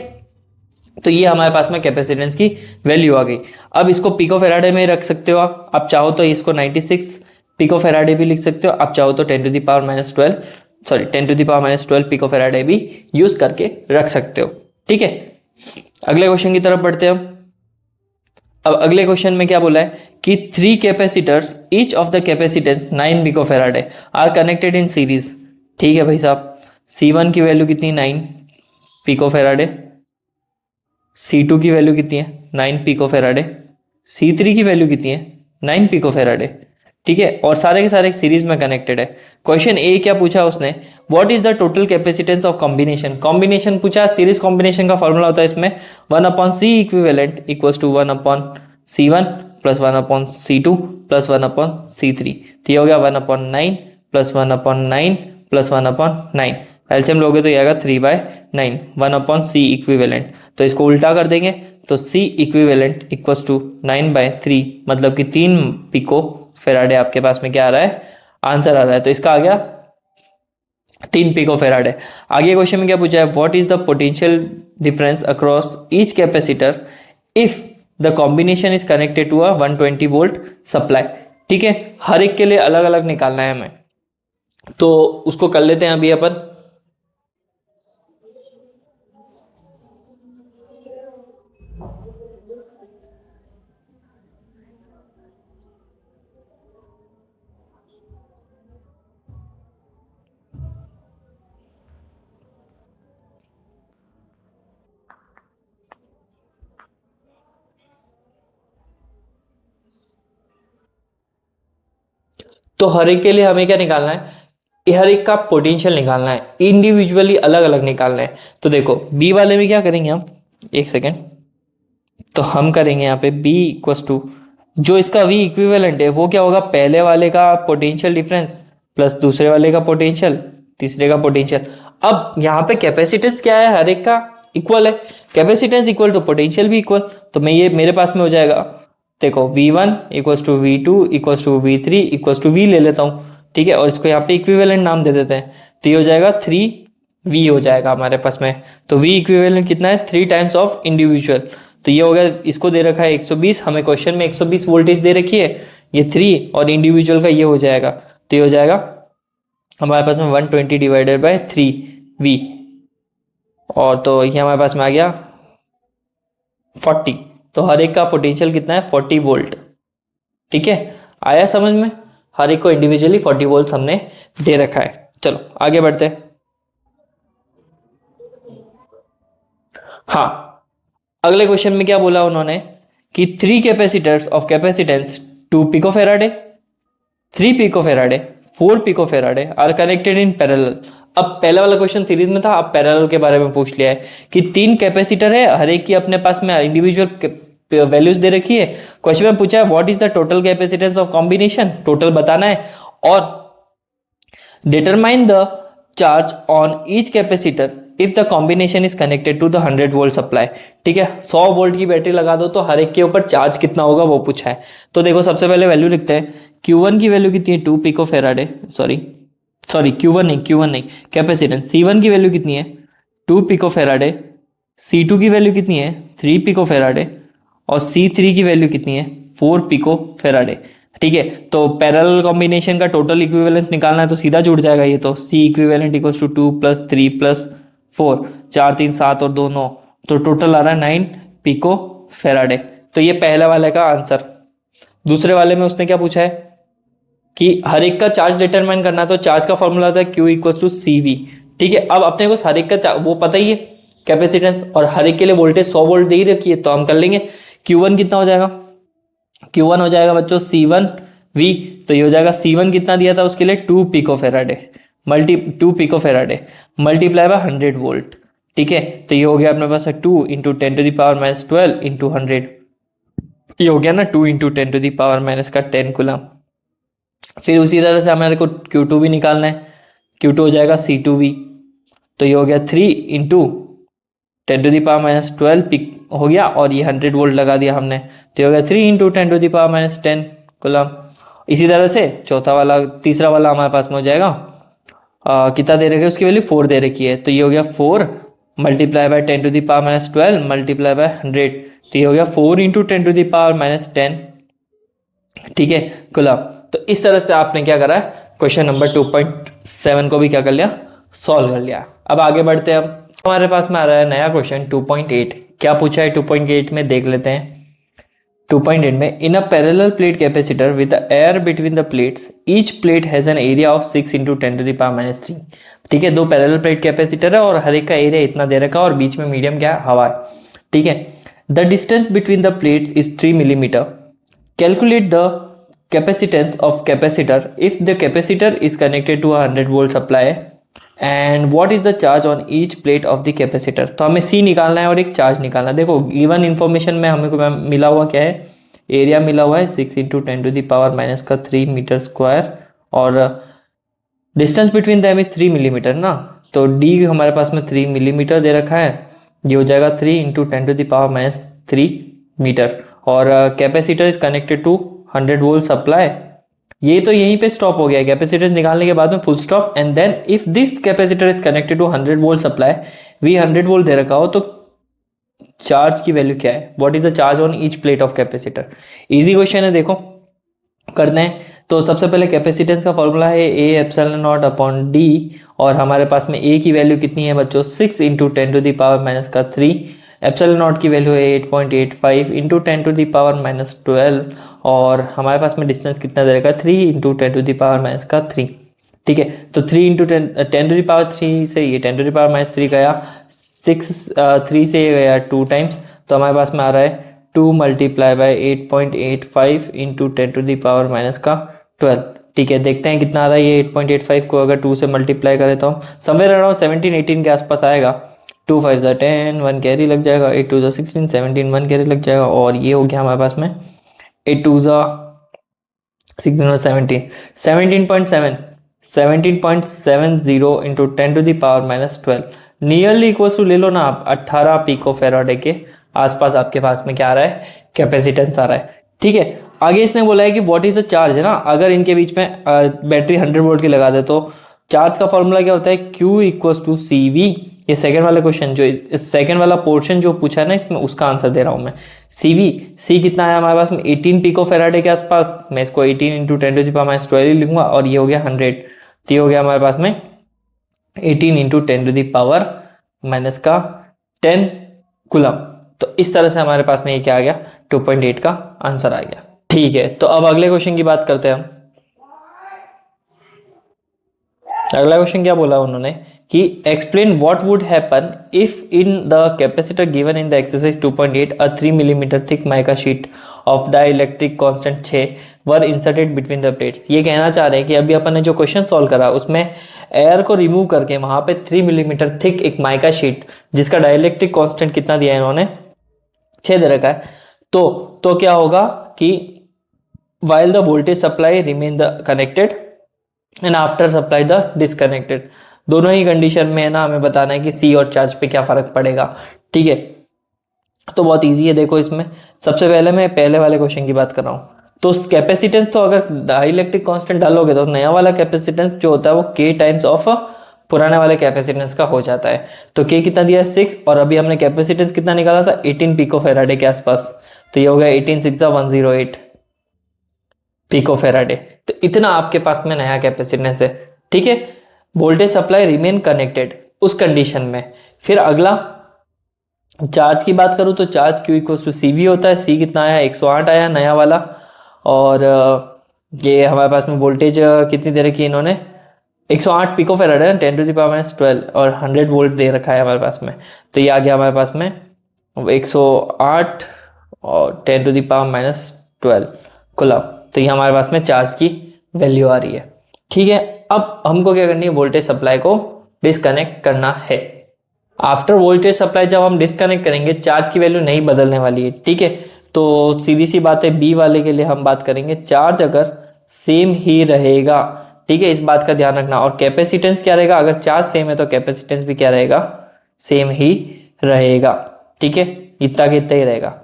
S1: तो ये हमारे पास में कैपेसिटेंस की वैल्यू आ गई। अब इसको पिको फेराडे में रख सकते हो आप चाहो तो इसको 96 पिको फेराडे भी लिख सकते हो, आप चाहो तो 10 to the power minus 12, sorry 10 to the power minus 12 pico farad भी यूज करके रख सकते हो। ठीक है, अगले क्वेश्चन की तरफ बढ़ते हैं हम। अब अगले क्वेश्चन में क्या बोला है कि 3 capacitors each of the capacitance 9 pico Faraday are connected in series. ठीक है भाई साहब, C1 की वैल्यू कितनी 9 पिको फेराडे, C2 की वैल्यू कितनी है 9 पिको फेराडे, C3 की वैल्यू कितनी है 9 पिको फेराडे। ठीक है, और सारे के सारे सीरीज में कनेक्टेड है। क्वेश्चन ए क्या पूछा उसने, what is the total capacitance of combination. Combination पूछा, सीरीज कॉम्बिनेशन का फॉर्मूला होता है इसमें 1 upon C equivalent equals to 1 upon C1 plus 1 upon C2 plus 1 upon C3। तो ये हो गया 1 upon 9 plus 1 upon 9 plus 1 upon 9, LCM लोगे तो ये आएगा 3/9, 1 अपॉन सी इक्विवेलेंट। तो इसको उल्टा कर देंगे तो C इक्विवेलेंट इक्वल्स टू 9/3, मतलब कि 3 पिको फेराडे आपके पास में क्या आ रहा है, आंसर आ रहा है। तो इसका आ गया 3 पिको फेराडे। आगे क्वेश्चन में क्या पूछा है, what is the potential difference across each capacitor if the combination is connected to a 120 volt supply. ठीक है, हर एक के लिए अलग अलग निकालना है हमें, तो उसको कर लेते हैं अभी अपन। तो हर एक के लिए हमें क्या निकालना है, हर एक का पोटेंशियल निकालना है, इंडिविजुअली अलग अलग निकालना है। तो देखो बी वाले में क्या करेंगे हम, एक सेकेंड, तो हम करेंगे यहाँ पे b इक्वस टू जो इसका v इक्विवेलेंट है वो क्या होगा, पहले वाले का पोटेंशियल डिफरेंस प्लस दूसरे वाले का पोटेंशियल, तीसरे का पोटेंशियल। अब यहाँ पे कैपेसिटेंस क्या है, हर एक का इक्वल है, कैपेसिटेंस इक्वल तो पोटेंशियल भी इक्वल। तो मैं ये मेरे पास में हो जाएगा, देखो v1 equals to v2 equals to v3 equals to v ले लेता हूँ। ठीक है, और इसको यहाँ पे इक्विवेलेंट नाम दे देते हैं, तो ये हो जाएगा 3v हो जाएगा हमारे पास में। तो v इक्विवेलेंट कितना है, 3 टाइम्स ऑफ इंडिविजुअल। तो ये हो गया, इसको दे रखा है 120, हमें क्वेश्चन में 120 वोल्टेज दे रखी है, ये 3 और इंडिविजुअल का ये हो जाएगा, तो ये हो जाएगा हमारे पास में 120 डिवाइडेड बाय 3v, और तो ये हमारे पास में आ गया 40। तो हर एक का पोटेंशियल कितना है 40 वोल्ट। ठीक है, आया समझ में, हर एक को इंडिविजुअली 40 वोल्ट हमने दे रखा है। चलो आगे बढ़ते हैं। हाँ, अगले क्वेश्चन में क्या बोला उन्होंने कि 3 capacitors of capacitance 2 picofarad, 3 picofarad, 4 pico Faraday are connected in parallel. अब पहला वाला क्वेश्चन सीरीज में था, अब पैरेलल के बारे में पूछ लिया है कि 3 कैपेसिटर है, हर एक की अपने पास में इंडिविजुअल वैल्यूज दे रखी है। क्वेश्चन में पूछा है what is the total capacitance of combination, total बताना है, और determine the charge on each capacitor if the combination is connected to the 100 volt supply. ठीक है, 100 वोल्ट की बैटरी लगा दो तो हर एक के ऊपर चार्ज कितना होगा वो पूछा है। तो देखो सबसे पहले वैल्यू लिखते हैं, Q1 की वैल्यू कितनी है 2 पिको फेराडे, सॉरी Q1 नहीं, कैपेसिटेंस C1 की वैल्यू कितनी है 2 पिको फेराडे, C2 की वैल्यू कितनी है 3 पिको फेराडे, और C3 की वैल्यू कितनी है 4 पिको फेराडे। ठीक है, तो पैरेलल कॉम्बिनेशन का टोटल इक्विवेलेंस निकालना है तो सीधा जुड़ जाएगा ये, तो C equivalent equals to 2 plus 3 plus 4, 4 3 7 और 2 9, तो टोटल आ रहा है 9 पिको फेराडे। तो ये पहले वाले का आंसर। दूसरे वाले में उसने क्या पूछा है कि हर एक का चार्ज डिटरमाइन करना है, तो चार्ज का फॉर्मूला होता है Q इक्वल्स टू CV। ठीक है, अब अपने को हर एक का वो पता ही है कैपेसिटेंस, और हर एक के लिए वोल्टेज 100 वोल्ट दे ही रखी है, तो हम कर लेंगे Q1 कितना हो जाएगा, Q1 हो जाएगा बच्चों C1V, तो ये हो जाएगा C1 कितना दिया था उसके लिए 2 picofarad multiply by 100 volt. ठीक है, तो ये हो गया अपने पास 2 इंटू 10⁻12 इंटू 100, ये हो गया ना 2 इंटू 10⁻10 कूलम। फिर उसी तरह से हमारे को Q2 भी निकालना है, Q2 हो जाएगा C2V, तो ये हो गया 3 इंटू 10⁻12 पिक हो गया, और ये 100 वोल्ट लगा दिया हमने, तो ये हो गया 3 इंटू 10⁻10 कूलम। इसी तरह से तीसरा वाला हमारे पास में हो जाएगा कितना दे रखी है उसकी वैल्यू 4 दे रखी है, तो ये हो गया 4 मल्टीप्लाई बाय 10⁻12 मल्टीप्लाई बाय 100, तो ये हो गया 4 इंटू 10⁻10, ठीक है कूलम। तो इस तरह से आपने क्या करा है, क्वेश्चन नंबर 2.7 को भी क्या कर लिया, सॉल्व कर लिया। अब आगे बढ़ते हैं, हम हमारे पास में आ रहा है नया क्वेश्चन 2.8। क्या पूछा है 2.8 में, देख लेते हैं। 2.8 में in a parallel plate capacitor with the air between the plates each plate has an area of 6 into 10⁻3। ठीक है, दो पैरेलल प्लेट कैपेसिटर है और हर एक का एरिया इतना दे रखा है, और बीच में मीडियम क्या है, हवा है। ठीक है, the distance between the plates is 3 millimetre. Calculate the capacitance of capacitor if the capacitor is connected to a 100 volt supply and what is the charge on each plate of the capacitor। तो हमें C निकालना है और एक charge निकालना है। देखो given information में हमें को मिला हुआ क्या है, एरिया मिला हुआ है 6 इंटू 10⁻³ मीटर स्क्वायर, और distance between them is 3 millimetre ना, तो D हमारे पास में 3 मिलीमीटर दे रखा है, ये हो जाएगा 3 इंटू 10⁻³ मीटर, और capacitor is connected to 100 volt supply. ये तो यहीं पे स्टॉप हो गया, कैपेसिटर निकालने के बाद में full stop, and then if this capacitor is connected to 100 volt supply, V 100 volt दे रखा हो, तो चार्ज की वैल्यू क्या है, what is the charge on each plate of capacitor. Easy question है, देखो करते हैं। तो सबसे पहले कैपेसिटेंस का फॉर्मूला है A∈0/D, और हमारे पास में A की वैल्यू कितनी है बच्चों, 6 इंटू 10⁻³ एप्सिलॉन नॉट की वैल्यू है 8.85 इंटू 10⁻12, और हमारे पास में डिस्टेंस कितना दे रखा है 3 इंटू 10⁻3। ठीक है, तो 3 इंटू 10⁻3 से ये 10⁻3 गया 3 से ये गया 2 टाइम्स, तो हमारे पास में आ रहा है 2 मल्टीप्लाई बाय 8.85 इंटू 10⁻12। ठीक है, देखते हैं कितना आ रहा है। ये 8.85 को अगर 2 से मल्टीप्लाई करें तो हम समवेयर अराउंड 17-18 के आसपास आएगा। 2 5 10, 1 कैरी लग जाएगा, 8 2 16, 17 1 कैरी लग जाएगा, और ये हो गया हमारे पास में 8 2 16 और 17 17.70 इंटू 10⁻12 नियरली इक्वल टू ले लो ना आप 18 पिको फेराडे के आसपास आपके पास में क्या आ रहा है, कैपेसिटेंस आ रहा है। ठीक है, आगे इसने बोला है कि व्हाट इज द चार्ज, है ना, अगर इनके बीच में बैटरी 100 वोल्ट की लगा दे तो चार्ज का फॉर्मूला क्या होता है, Q इक्वल्स टू CV। ये सेकंड वाला क्वेश्चन, जो सेकंड वाला पोर्शन जो पूछा है ना, इसमें उसका आंसर दे रहा हूं मैं। C कितना है हमारे पास में 18 पिको फेराडे के आसपास, मैं इसको 18 इंटू 10⁻12 लिखूंगा, और ये हो गया 100, तो ये हो गया हमारे पास में 18 इंटू 10⁻10 कूलम। तो इस तरह से हमारे पास में ये क्या आ गया, 2.8 का आंसर आ गया। ठीक है, तो अब अगले क्वेश्चन की बात करते हैं हम। अगला क्वेश्चन क्या बोला उन्होंने कि explain what would happen if in the capacitor given in the exercise 2.8 a 3 millimetre thick mica sheet of dielectric constant 6 were inserted between the plates. ये कहना चाह रहे हैं कि अभी अपन ने जो क्वेश्चन सॉल्व करा उसमें एयर को रिमूव करके वहां पे 3 मिलीमीटर थिक एक माइका शीट जिसका डाइलेक्ट्रिक कांस्टेंट कितना दिया है इन्होंने, 6 दे रखा है, तो क्या होगा कि while the voltage supply remain the connected and after supply the disconnected, दोनों ही कंडीशन में है ना, हमें बताना है कि C और चार्ज पे क्या फर्क पड़ेगा। ठीक है, तो बहुत इजी है। देखो इसमें सबसे पहले मैं पहले वाले क्वेश्चन की बात कर रहा हूँ, तो कैपेसिटेंस तो अगर डाइलेक्ट्रिक कांस्टेंट डालोगे तो नया वाला कैपेसिटेंस जो होता है वो K टाइम्स ऑफ पुराने वाले कैपेसिटेंस का हो जाता है। तो K कितना दिया है 6, और अभी हमने कैपेसिटेंस कितना निकाला था 18 पिको फेराडे के आसपास, तो ये हो गया 18 6 108 पिको फेराडे। तो इतना आपके पास में नया कैपेसिटेंस है। ठीक है, वोल्टेज सप्लाई रिमेन कनेक्टेड उस कंडीशन में। फिर अगला चार्ज की बात करूं तो charge Q equal to CV होता है। C कितना आया 108 आया नया वाला, और ये हमारे पास में वोल्टेज कितनी दे रखी है इन्होंने 108 पिको फेराड है, 10⁻12 और 100 वोल्ट दे रखा है हमारे पास में। तो ये आ गया हमारे पास में 108 और 10⁻12 कुलम। तो ये हमारे पास में चार्ज की वैल्यू आ रही है। ठीक है, अब हमको क्या करनी है, वोल्टेज सप्लाई को डिस्कनेक्ट करना है। आफ्टर वोल्टेज सप्लाई जब हम डिस्कनेक्ट करेंगे, चार्ज की वैल्यू नहीं बदलने वाली है। ठीक है, तो सीधी सी बात है, बी वाले के लिए हम बात करेंगे, चार्ज अगर सेम ही रहेगा, ठीक है, इस बात का ध्यान रखना। और कैपेसिटेंस क्या रहेगा, अगर चार्ज सेम है तो कैपेसिटेंस भी क्या रहेगा, सेम ही रहेगा। ठीक है, इतना कि इतना ही रहेगा।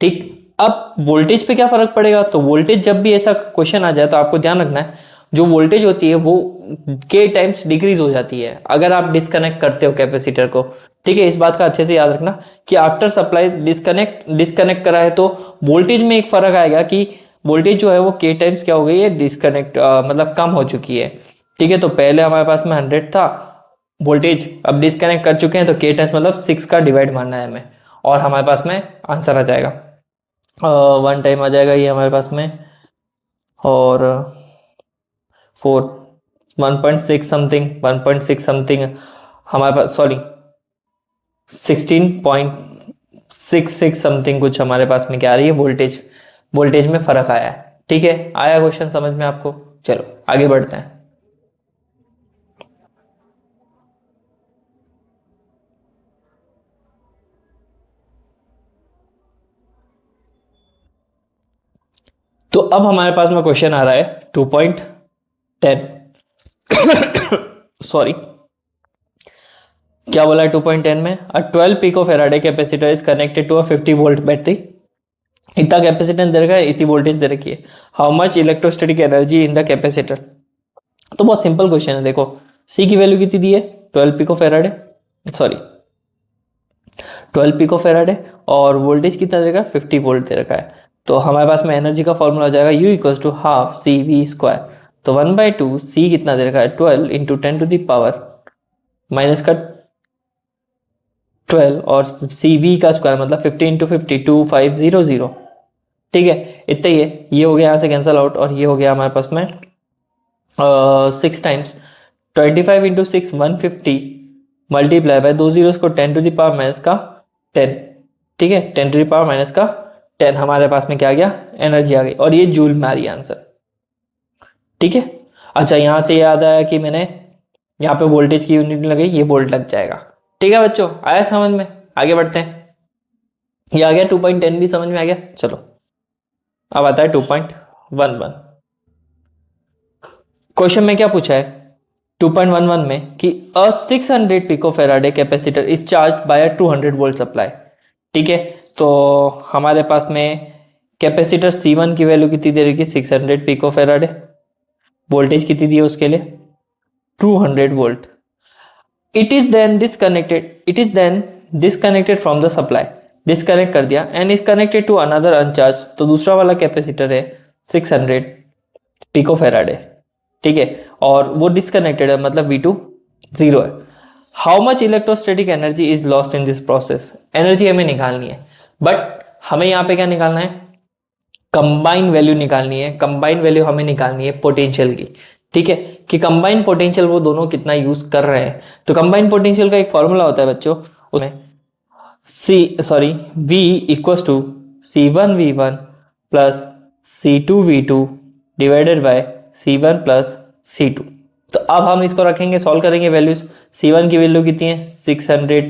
S1: ठीक, अब वोल्टेज पे क्या फर्क पड़ेगा, तो वोल्टेज जब भी ऐसा क्वेश्चन आ जाए तो आपको ध्यान रखना है, जो वोल्टेज होती है वो के टाइम्स डिक्रीज हो जाती है अगर आप डिस्कनेक्ट करते हो कैपेसिटर को। ठीक है, इस बात का अच्छे से याद रखना कि आफ्टर सप्लाई डिस्कनेक्ट करा है तो वोल्टेज में एक फर्क आएगा कि वोल्टेज जो है वो के टाइम्स क्या हो गई है, डिस्कनेक्ट मतलब कम हो चुकी है। ठीक है, तो पहले हमारे पास में 100 था वोल्टेज, अब डिस्कनेक्ट कर चुके हैं तो के टाइम्स मतलब 6 का डिवाइड मानना है हमें, और हमारे पास में आंसर आ जाएगा 1 टाइम आ जाएगा ये हमारे पास में, और 4 1.6 समथिंग 1.6 समथिंग हमारे पास, सॉरी 16.66 समथिंग कुछ हमारे पास में क्या आ रही है, वोल्टेज में फर्क आया है। ठीक है, आया क्वेश्चन समझ में आपको? चलो आगे बढ़ते हैं। तो अब हमारे पास में क्वेश्चन आ रहा है 2.10 सॉरी क्या बोला है 2.10 में, a 12 pico Faraday capacitor is connected to a 50 volt battery, इतना कैपेसिटेंस दे रखा है, इतनी वोल्टेज दे रखी है, how much electrostatic energy in the capacitor. तो बहुत सिंपल क्वेश्चन है, देखो सी की वैल्यू कितनी दी है, 12 pico Faraday, sorry 12 pico Faraday, और वोल्टेज कितना दे रखा है, 50 वोल्ट दे रखा है। तो हमारे पास में एनर्जी का फॉर्मूला हो जाएगा U equals to half C V square. तो 1/2 सी कितना दे रखा है, 12 into 10 to the power minus का 12, और सी वी का स्क्वायर मतलब 50 इंटू 50 2500। ठीक है, इतना ही है, ये हो गया यहाँ से कैंसल आउट, और ये हो गया हमारे पास में 6 times 25 into 6 150 multiply by 2 zero को 10 टू द पावर माइनस का 10। ठीक है, 10 टू द पावर माइनस का 10 हमारे पास में क्या आ गया, एनर्जी आ गई, और ये जूल में आ रही है आंसर। ठीक है, अच्छा यहाँ से याद आया कि मैंने यहाँ पे वोल्टेज की यूनिट लगाई, ये वोल्ट लग जाएगा। ठीक है बच्चों, आया समझ में? आगे बढ़ते हैं, ये आ गया 2.10 भी समझ में आ गया। चलो अब आता है 2.11। क्वेश्चन में क्या पूछा है 2.11 में कि a 600 picofarad capacitor is charge by 200 volt supply. ठीक है, तो हमारे पास में कैपेसिटर C1 की वैल्यू कितनी दे रही है, 600 पिको फेराडे, वोल्टेज कितनी दी है उसके लिए, 200 volt. It is then disconnected from the supply, disconnect कर दिया, and is connected to another uncharged. तो दूसरा वाला कैपेसिटर है 600 पिको फेराडे। ठीक है, और वो डिस्कनेक्टेड है मतलब V2 0 है। How much electrostatic energy is lost in this process, energy हमें निकालनी है, बट हमें यहाँ पे क्या निकालना है, कंबाइन वैल्यू निकालनी है। कंबाइन वैल्यू हमें निकालनी है पोटेंशियल की। ठीक है, कि कंबाइन पोटेंशियल वो दोनों कितना यूज कर रहे हैं। तो कंबाइन पोटेंशियल का एक फॉर्मूला होता है बच्चों, उसमें V equals to C1V1 plus C2V2 divided by C1 plus C2। तो अब हम इसको रखेंगे, सॉल्व करेंगे वैल्यूज। C1 की वैल्यू कितनी है, 600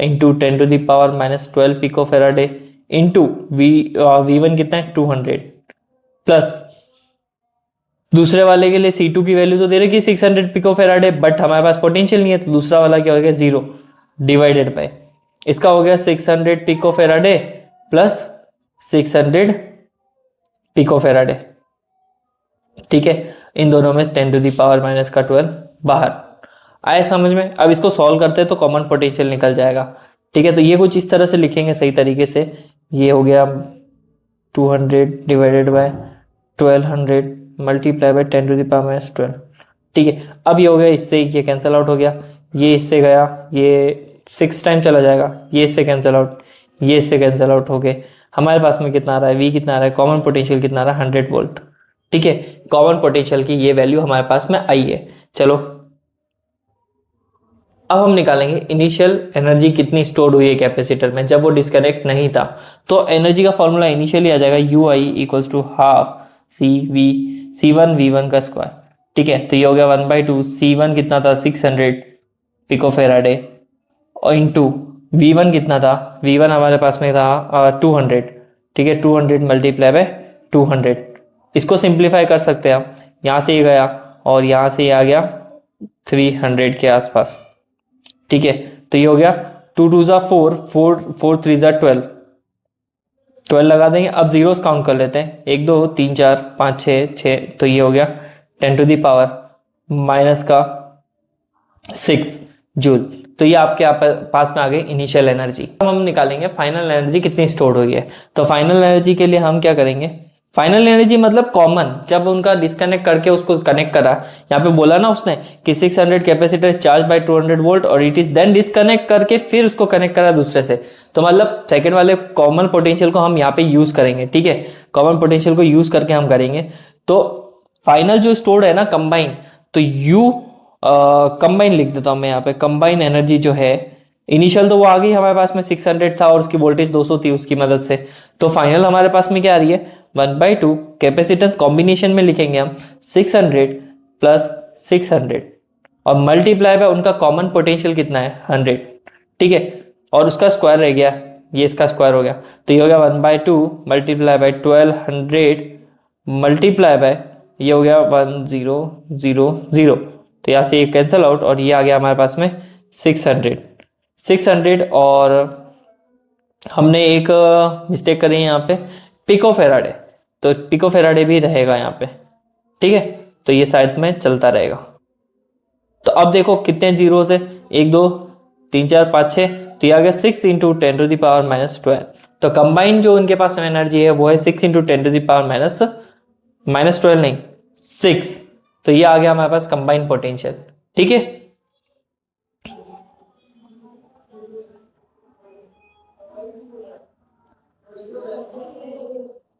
S1: into 10 to the power minus 12 pico Faraday into V1 कितना है 200, प्लस दूसरे वाले के लिए C2 की वैल्यू तो दे रखी 600 पिको फेराडे, बट हमारे पास पोटेंशियल नहीं है, तो दूसरा वाला क्या हो गया 0 डिवाइडेड बाय, इसका हो गया 600 picofarad plus 600 picofarad. ठीक है, इन दोनों में 10 टू द पावर माइनस का 12 बाहर आए समझ में। अब इसको सॉल्व करते हैं तो कॉमन पोटेंशियल निकल जाएगा। ठीक है, तो ये कुछ इस तरह से लिखेंगे सही तरीके से, ये हो गया 200 divided by 1200 multiply by 10 to the power minus 12। ठीक है, अब ये हो गया, इससे ये कैंसिल आउट हो गया, ये इससे गया, ये 6 टाइम चला जाएगा, ये इससे कैंसिल आउट, ये इससे कैंसिल आउट हो गए। हमारे पास में कितना आ रहा है, V कितना आ रहा है, कॉमन पोटेंशियल कितना आ रहा है 100 वोल्ट। ठीक है, कॉमन पोटेंशियल की ये वैल्यू हमारे पास में आई है। चलो अब हम निकालेंगे इनिशियल एनर्जी कितनी स्टोर्ड हुई है कैपेसिटर में जब वो डिस्कनेक्ट नहीं था। तो एनर्जी का फॉर्मूला इनिशियली आ जाएगा U I equals to half C1 V1 का स्क्वायर। ठीक है, तो ये हो गया 1/2 C1 कितना था 600 पिकोफेराडे और इंटू V1 कितना था, V1 हमारे पास में था 200। ठीक है, 200 मल्टीप्लाई बाय 200। इसको सिंप्लीफाई कर सकते हैं हम, यहाँ से ये गया और यहाँ से ये आ गया 300 के आसपास। ठीक है, तो ये हो गया 2 2 ज़ा 4, 4 3 ज़ा 12, 12 लगा देंगे। अब जीरोस काउंट कर लेते हैं, 1 2 3 4 5 6, तो ये हो गया 10 टू द पावर माइनस का 6 जूल। तो ये आपके पास में आ गई इनिशियल एनर्जी। अब हम निकालेंगे फाइनल एनर्जी कितनी स्टोर हुई है। तो फाइनल एनर्जी के लिए हम क्या करेंगे, फाइनल एनर्जी मतलब कॉमन, जब उनका डिस्कनेक्ट करके उसको कनेक्ट करा, यहाँ पे बोला ना उसने कि 600 कैपेसिटर चार्ज बाय 200 वोल्ट और इट इज देन डिस्कनेक्ट करके फिर उसको कनेक्ट करा दूसरे से। तो मतलब सेकंड वाले कॉमन पोटेंशियल को हम यहाँ पे यूज करेंगे। ठीक है, कॉमन पोटेंशियल को यूज करके हम करेंगे। तो फाइनल जो स्टोर्ड है ना कंबाइन, तो यू कंबाइन लिख देता हूँ मैं यहाँ पे। कंबाइन एनर्जी जो है इनिशियल तो वो आ गई हमारे पास में 600 था और उसकी वोल्टेज 200 थी उसकी मदद से। तो फाइनल हमारे पास में क्या आ रही है 1/2 कैपेसिटेंस कॉम्बिनेशन में लिखेंगे हम 600 प्लस 600 और मल्टीप्लाई बाय उनका कॉमन पोटेंशियल कितना है 100। ठीक है, और उसका स्क्वायर रह गया, ये इसका स्क्वायर हो गया। तो ये हो गया 1/2 मल्टीप्लाई बाय 1200 मल्टीप्लाई बाय ये हो गया 1000। तो यहाँ से ये कैंसिल आउट और ये आ गया हमारे पास में 600 और हमने एक मिस्टेक करी है यहाँ पे पिकोफेराडे, तो पिकोफेराडे भी रहेगा यहाँ पे। ठीक है, तो ये साइड में चलता रहेगा। तो अब देखो कितने जीरो है, 1 2 3 4 5 6, तो ये आ गया 6 into 10 to the power minus 12। तो कंबाइन जो उनके पास एनर्जी है वो है 6 into 10 to the power minus 12 नहीं 6। तो ये आ गया हमारे पास कंबाइन पोटेंशियल। ठीक है,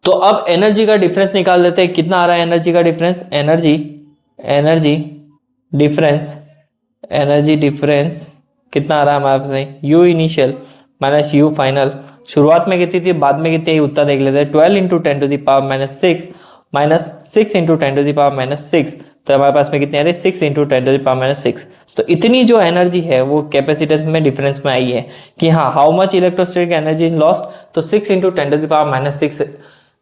S1: तो अब एनर्जी का डिफरेंस निकाल लेते हैं, कितना आ रहा है एनर्जी का डिफरेंस। एनर्जी डिफरेंस कितना आ रहा है हमारे पास, U initial minus U final. शुरुआत में कितनी थी बाद में कितनी, उत्तर देख लेते हैं। 12 into 10 to the power minus 6 into 10 to the power minus 6, तो हमारे पास में कितनी आ रही है 6 into 10 to the power minus 6। तो इतनी जो एनर्जी है वो कैपेसिटेंस में डिफरेंस में आई है कि हाँ how much electrostatic energy is lost, तो 6 into 10 to the power minus 6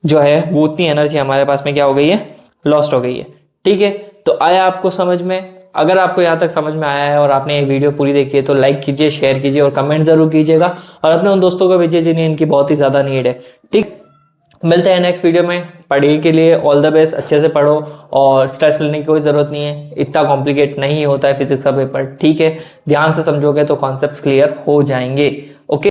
S1: जो है वो उतनी एनर्जी हमारे पास में क्या हो गई है, लॉस्ट हो गई है। ठीक है, तो आया आपको समझ में। अगर आपको यहाँ तक समझ में आया है और आपने ये वीडियो पूरी देखी है तो लाइक कीजिए, शेयर कीजिए और कमेंट जरूर कीजिएगा और अपने उन दोस्तों को भेजिए जिन्हें इनकी बहुत ही ज्यादा नीड है। ठीक, मिलते हैं नेक्स्ट वीडियो में। पढ़ाई के लिए ऑल द बेस्ट, अच्छे से पढ़ो और स्ट्रेस लेने की कोई ज़रूरत नहीं है, इतना कॉम्प्लिकेट नहीं होता है फिजिक्स का पेपर। ठीक है, ध्यान से समझोगे तो कॉन्सेप्ट्स क्लियर हो जाएंगे।